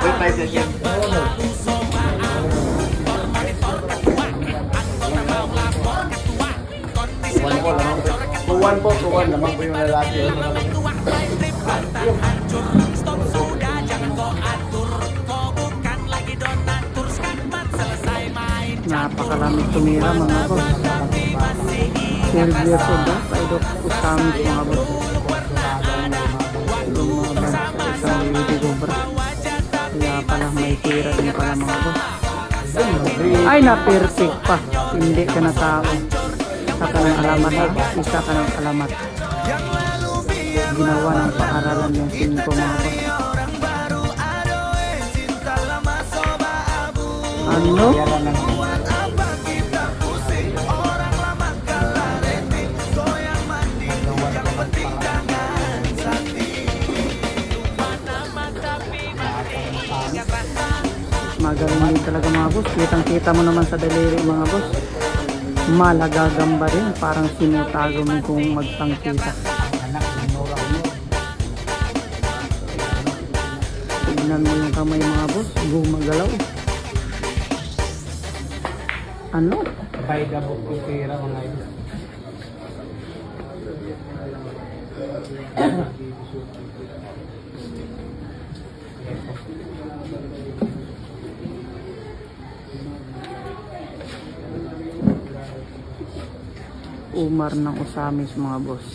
Wait, 5 seconds. Tuwan po, tuwan. Lamang po yung lalaki. Napakalamig tumira mga boss. 12 years old ba? Paidok Usamis mga boss. Yung mga band sa isang beauty cobra. Kaya pala may tira din pala mga boss. Ay na-perfect pa. Hindi ka na tao. Isa ka ng alamat. Isa ka ng alamat. Ginawa ng paaralan yung 5 mga boss. Ano? Magaling din talaga mga boss. Kitang kita mo naman sa daliri mga boss. Malagagamba rin. Parang sinutago mo kung magtangkita. Tignan mo yung kamay mga boss. Gumagalaw. Ano? By the book yung tira mga ito. Umar ng Usamis mga boss.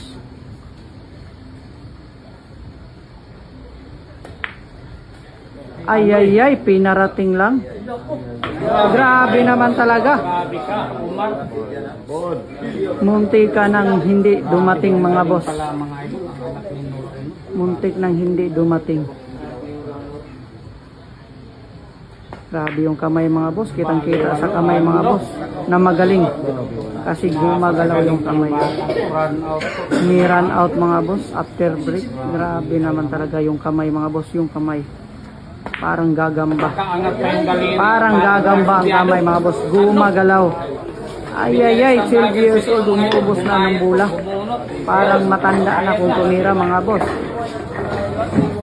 Ay ay ay, pinarating lang. Grabe naman talaga. Grabe ka, Umar. Muntik ka nang hindi dumating mga boss. Pala mga ito, ang anak ni Nora. Muntik nang hindi dumating. Grabe yung kamay mga boss. Kitang kita sa kamay mga boss na magaling. Kasi gumagalaw yung kamay. Run out po. Ni-run out mga boss after break. Grabe naman talaga yung kamay mga boss. Yung kamay. Parang gagamba. Kaangat pa yung galing. Parang gagamba ang kamay mga boss. Gumagalaw. Ay ay ay. 12 years old. Umuubos na ng bula. Parang matanda na kung tumira mga boss.